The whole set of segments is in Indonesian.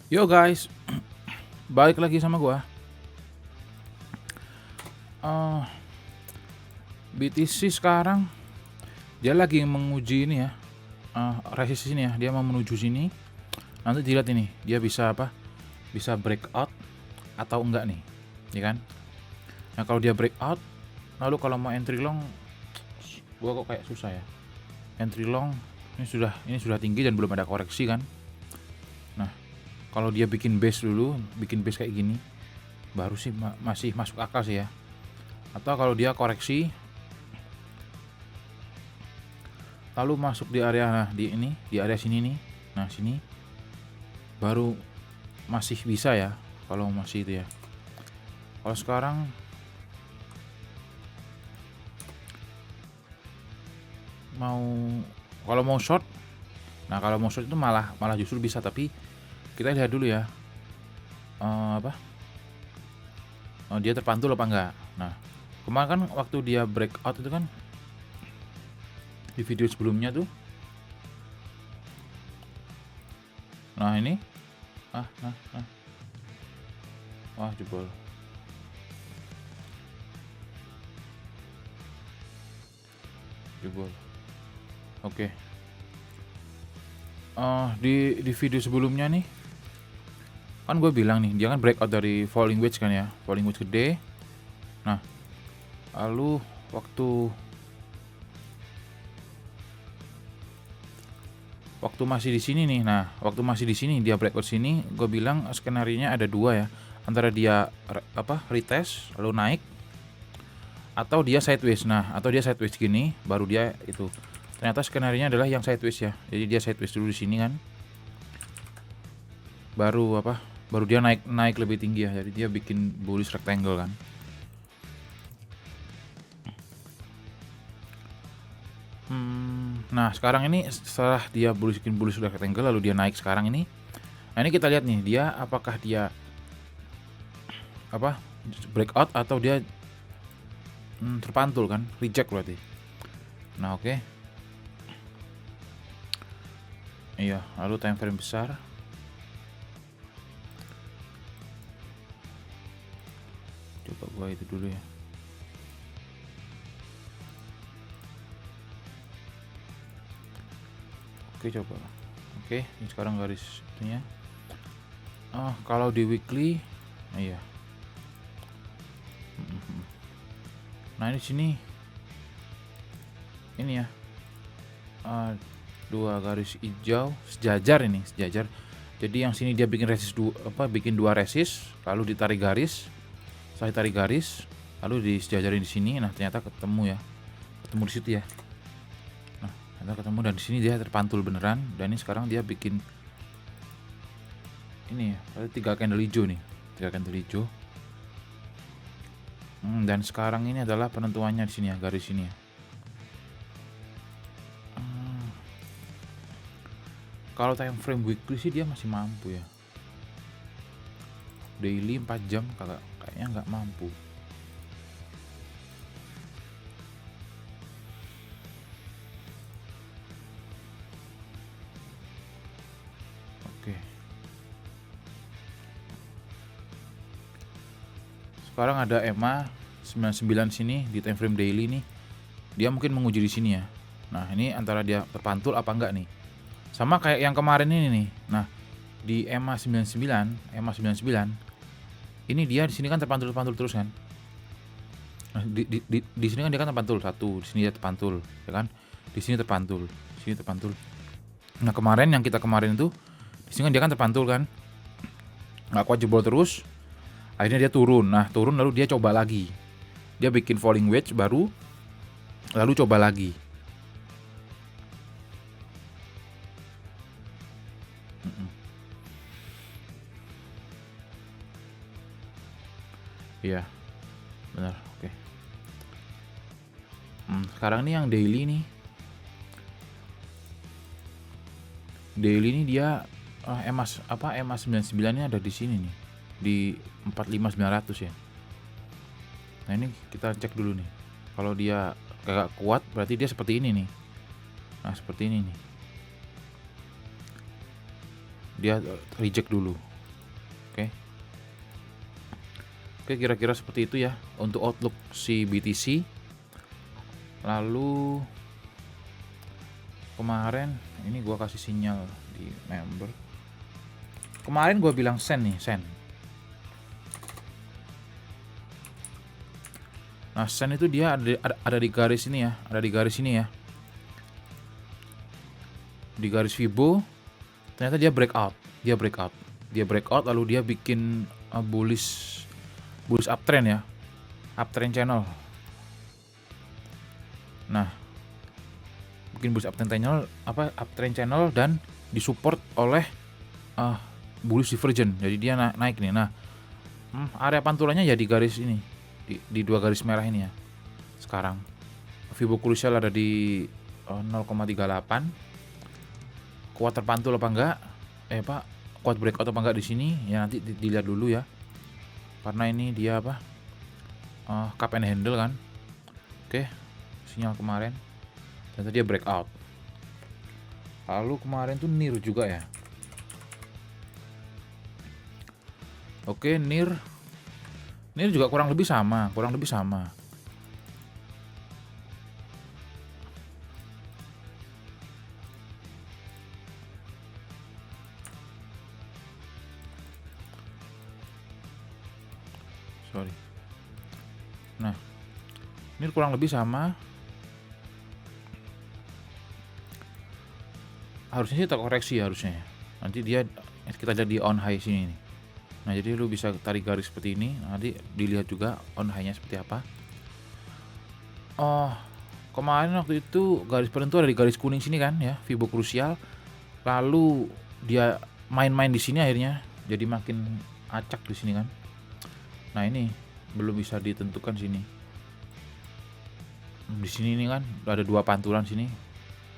Yo guys, balik lagi sama gua. Eh, BTC sekarang dia lagi menguji ini ya, resist ini ya. Dia mau menuju sini. Nanti dilihat ini, dia bisa apa? Bisa breakout atau enggak nih, ya kan? Nah kalau dia breakout, lalu kalau mau entry long, gua kok kayak susah ya. Entry long ini sudah tinggi dan belum ada koreksi kan? Nah kalau dia bikin base dulu, bikin base kayak gini, baru sih masih masuk akal sih ya. Atau kalau dia koreksi lalu masuk di area di area sini nih. Nah, sini baru masih bisa ya kalau masih itu ya. Kalau sekarang mau kalau mau short, nah kalau mau short itu malah justru bisa, tapi kita lihat dulu ya. Apa? Dia terpantul apa enggak. Nah, kemarin kan waktu dia breakout itu kan di video sebelumnya tuh. Nah, ini wah jebol. Oke. Di video sebelumnya nih kan gue bilang nih dia kan breakout dari falling wedge kan ya, falling wedge gede. Nah lalu waktu masih di sini nih, waktu masih di sini dia breakout sini, gue bilang skenario-nya ada dua ya, antara dia retest lalu naik, atau dia sideways. Nah atau dia sideways gini baru dia itu. Ternyata skenario-nya adalah yang sideways ya, jadi dia sideways dulu di sini kan, baru dia naik lebih tinggi ya, jadi dia bikin bullish rectangle kan. Nah sekarang ini setelah dia bikin bullish rectangle lalu dia naik sekarang ini. Nah ini kita lihat nih, dia apakah dia breakout atau dia terpantul kan, reject berarti. Nah oke. Iya, lalu time frame besar. Coba gua itu dulu ya. Oke coba. Oke, ini sekarang garis itunya. Kalau di weekly, iya. Nah ini sini, ini ya, dua garis hijau sejajar ini, sejajar. Jadi yang sini dia bikin bikin dua resist, lalu ditarik garis, setelah ditarik garis, lalu disejajarin di sini. Nah ternyata ketemu di situ ya. Nah ternyata ketemu dan di sini dia terpantul beneran. Dan ini sekarang dia bikin ini ya, ada 3 candle hijau nih, 3 candle hijau. Dan sekarang ini adalah penentuannya di sini ya, garis sini ya. Kalau time frame weekly sih dia masih mampu ya. Daily 4 jam kayaknya nggak mampu. Oke. Sekarang ada EMA 99 sini di time frame daily nih. Dia mungkin menguji di sini ya. Nah, ini antara dia terpantul apa enggak nih. Sama kayak yang kemarin ini nih. Nah, di EMA 99 ini dia di sini kan terpantul terus kan. Nah, di sini kan dia kan terpantul satu, di sini dia terpantul, ya kan? Di sini terpantul, di sini terpantul. Nah, kemarin itu di sini kan dia kan terpantul kan. Nggak kuat jebol terus. Akhirnya dia turun. Nah, turun lalu dia coba lagi. Dia bikin falling wedge baru lalu coba lagi. Iya, benar. Oke. Sekarang nih yang daily nih. Daily ini dia EMA 99 nya ada di sini nih. Di 45900 ya. Nah, ini kita cek dulu nih. Kalau dia agak kuat berarti dia seperti ini nih. Nah, seperti ini nih. Dia reject dulu. Oke, kira-kira seperti itu ya untuk outlook si BTC. Lalu kemarin ini gua kasih sinyal di member. Kemarin gua bilang send nih, send. Nah, send itu dia ada di garis ini ya, ada di garis ini ya. Di garis Fibo ternyata dia breakout, dia breakout lalu dia bikin bullish uptrend ya, uptrend channel. Nah, bikin bullish uptrend channel dan disupport oleh bullish divergence. Jadi dia naik nih. Nah, area pantulannya ya di garis ini, di dua garis merah ini ya. Sekarang Fibo crucial ada di 0,38. Kuat terpantul apa enggak? Kuat breakout apa enggak di sini? Ya nanti dilihat dulu ya. Karena ini dia cup and handle kan. Oke, sinyal kemarin. Dan tadi dia breakout. Lalu kemarin tuh NIR juga ya. Oke, NIR juga kurang lebih sama. Sorry. Nah, ini kurang lebih sama. Harusnya sih terkoreksi harusnya. Nanti kita lihat di on high sini nih. Nah, jadi lu bisa tarik garis seperti ini. Nanti dilihat juga on high-nya seperti apa. Kemarin waktu itu garis penentu ada di garis kuning sini kan ya, Fibo krusial. Lalu dia main-main di sini akhirnya. Jadi makin acak di sini kan. Nah, ini belum bisa ditentukan sini. Di sini ini kan ada dua pantulan sini.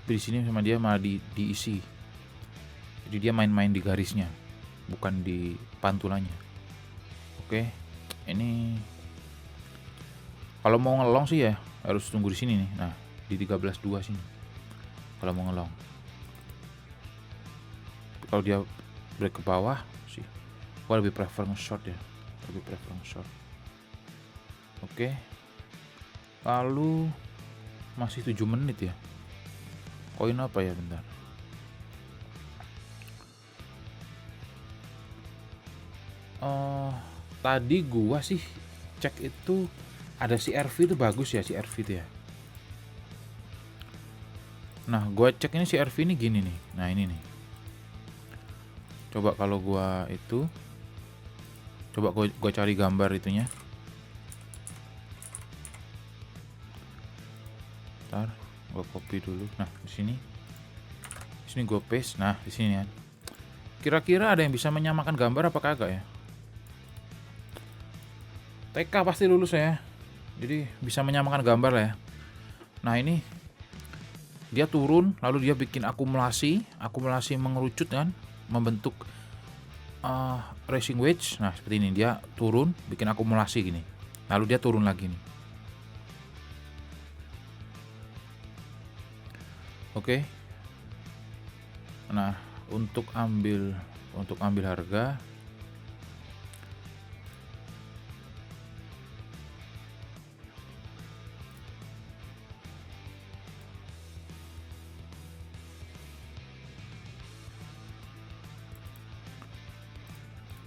Tapi di sini sama dia malah diisi. Jadi dia main-main di garisnya, bukan di pantulannya. Oke. Ini kalau mau ngelong sih ya harus tunggu di sini nih. Nah, di 13.2 sini. Kalau mau ngelong. Kalau dia break ke bawah sih, gua lebih prefer nge-short ya. Oke. Lalu masih 7 menit ya. Koin apa ya, bentar. Tadi gua sih cek itu ada si RV itu bagus ya, si RV itu ya. Nah, gua cek ini si RV ini gini nih. Nah, ini nih. Coba kalau gua cari gambar itunya. Ntar gua copy dulu. Nah, di sini gua paste. Nah, di sini kan. Kira-kira ada yang bisa menyamakan gambar apa kagak ya? TK pasti lulus ya. Jadi bisa menyamakan gambar lah ya. Nah, ini dia turun lalu dia bikin akumulasi mengerucut kan, membentuk racing wedge. Nah, seperti ini dia turun bikin akumulasi gini. Lalu dia turun lagi nih. Oke. Nah, untuk ambil harga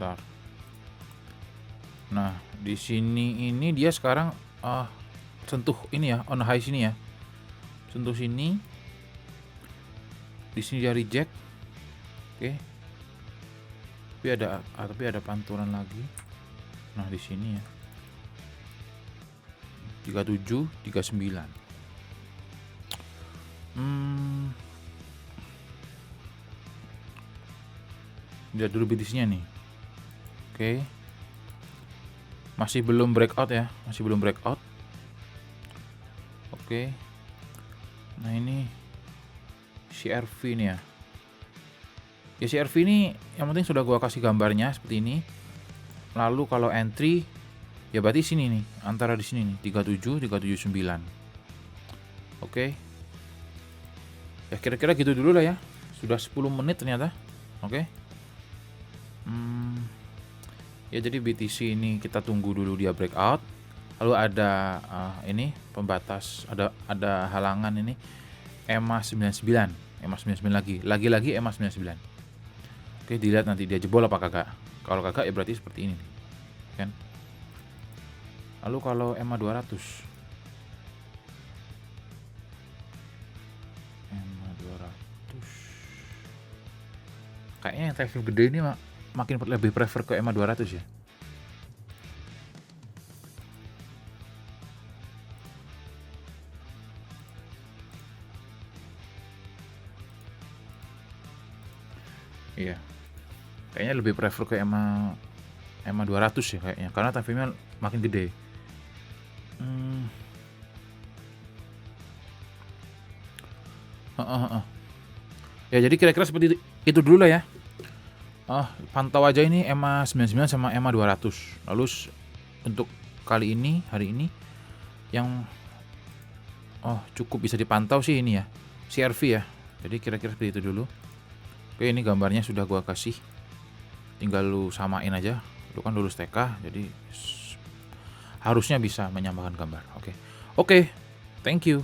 bentar. Nah, di sini ini dia sekarang sentuh ini ya, on high sini ya. Sentuh sini. Di sini dia reject. Oke. Tapi ada pantulan lagi. Nah, di sini ya. 37, 39. Lihat dulu BTC-nya nih. Oke. Masih belum breakout ya, Oke. Nah, ini CRV nih ya. Ya, CRV ini yang penting sudah gua kasih gambarnya seperti ini. Lalu kalau entry ya berarti sini nih, antara di sini nih 37, 379. Oke. Ya kira-kira gitu dulu lah ya. Sudah 10 menit ternyata. Oke. Ya jadi BTC ini kita tunggu dulu dia breakout. Lalu ada ini pembatas, ada halangan ini EMA 99, EMA 99 lagi EMA 99. Oke, dilihat nanti dia jebol apa kagak. Kalau kagak ya berarti seperti ini kan. Lalu kalau EMA 200, EMA 200 kayaknya yang time frame gede ini makin lebih prefer ke EMA 200 ya. Iya. Kayaknya lebih prefer ke EMA 200 ya kayaknya, karena time frame-nya makin gede. Ya jadi kira-kira seperti itu dulu lah ya. Pantau aja ini EMA 99 sama EMA 200. Lalu untuk kali ini, hari ini yang cukup bisa dipantau sih ini ya, CRV ya. Jadi kira-kira seperti itu dulu. Oke, ini gambarnya sudah gua kasih. Tinggal lu samain aja. Lu kan lulus TK, jadi harusnya bisa menyamakan gambar. Oke. Thank you.